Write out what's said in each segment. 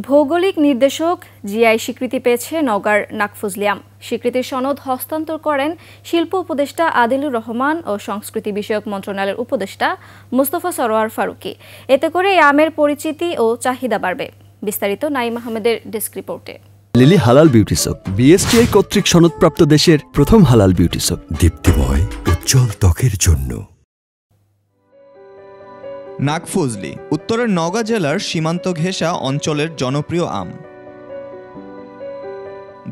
ভৌগোলিক নির্দেশক জিআই স্বীকৃতি পেয়েছে নওগাঁর নাকফজলি আম। স্বীকৃতির সনদ হস্তান্তর করেন শিল্প উপদেষ্টা আদিলুর রহমান ও সংস্কৃতি বিষয়ক মন্ত্রণালয়ের উপদেষ্টা মোস্তফা সরোয়ার ফারুকী। এতে করে এই আমের পরিচিতি ও চাহিদা বাড়বে। বিস্তারিত নাইম আহমেদের ডেস্ক রিপোর্টে। লিলি হালাল বিউটি সোপ, বিএসটিআই কর্তৃক সনদপ্রাপ্ত দেশের প্রথম হালাল বিউটি সোপ, দীপ্তিময় উজ্জ্বল ত্বকের জন্য। নাকফজলি উত্তরের নওগাঁ জেলার সীমান্ত ঘেঁষা অঞ্চলের জনপ্রিয় আম।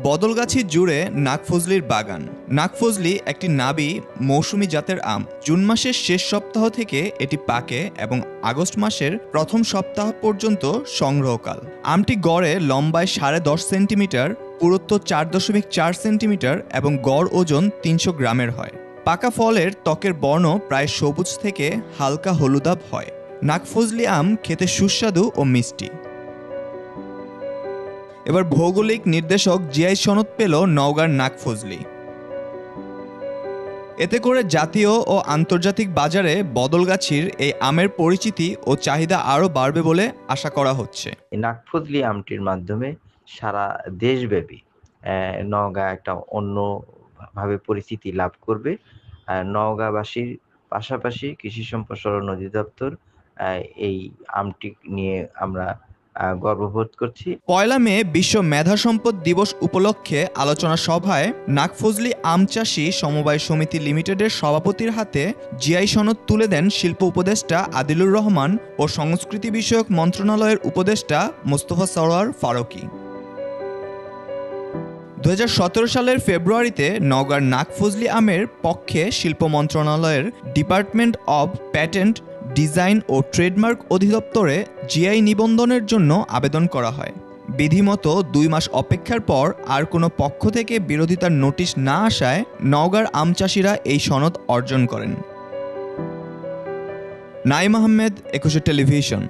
বদলগাছি জুড়ে নাকফজলির বাগান। নাকফজলি একটি নাবি মৌসুমী জাতের আম। জুন মাসের শেষ সপ্তাহ থেকে এটি পাকে এবং আগস্ট মাসের প্রথম সপ্তাহ পর্যন্ত সংগ্রহকাল। আমটি গড়ে লম্বায় 10.5 সেন্টিমিটার, পুরুত্ব 4.4 সেন্টিমিটার এবং গড় ওজন 300 গ্রামের হয়। পাকা ফলের ত্বকের বর্ণ প্রায় সবুজ থেকে হালকা হলুদাভ হয়। নাকফজলি আম খেতে সুস্বাদু ও মিষ্টি। এবার ভৌগোলিক নির্দেশক জিআই সনদ পেল নওগাঁর নাকফজলি। এতে করে জাতীয় ও আন্তর্জাতিক বাজারে বদলগাছির এই আমের পরিচিতি ও চাহিদা আরও বাড়বে বলে আশা করা হচ্ছে। নাকফজলি আমটির মাধ্যমে সারা দেশব্যাপী নওগাঁ একটা অন্যভাবে পরিচিতি লাভ করবে। নওগাঁবাসীর পাশাপাশি কৃষি সম্প্রসারণ অধিদপ্তর এই আমটি নিয়ে আমরা গর্ববোধ করছি। 1 মে বিশ্ব মেধা সম্পদ দিবস উপলক্ষে আলোচনা সভায় নাকফজলি আম চাষী সমবায় সমিতি লিমিটেডের সভাপতির হাতে জিআই সনদ তুলে দেন শিল্প উপদেষ্টা আদিলুর রহমান ও সংস্কৃতি বিষয়ক মন্ত্রণালয়ের উপদেষ্টা মোস্তফা সরোয়ার ফারুকী। 2017 সালের ফেব্রুয়ারিতে নওগাঁর নাকফজলি আমের পক্ষে শিল্প মন্ত্রণালয়ের ডিপার্টমেন্ট অব প্যাটেন্ট, ডিজাইন ও ট্রেডমার্ক অধিদপ্তরে জিআই নিবন্ধনের জন্য আবেদন করা হয়। বিধিমতো 2 মাস অপেক্ষার পর আর কোনো পক্ষ থেকে বিরোধিতার নোটিশ না আসায় নওগাঁর আম চাষিরা এই সনদ অর্জন করেন। নাইম আহমেদ, 21 টেলিভিশন।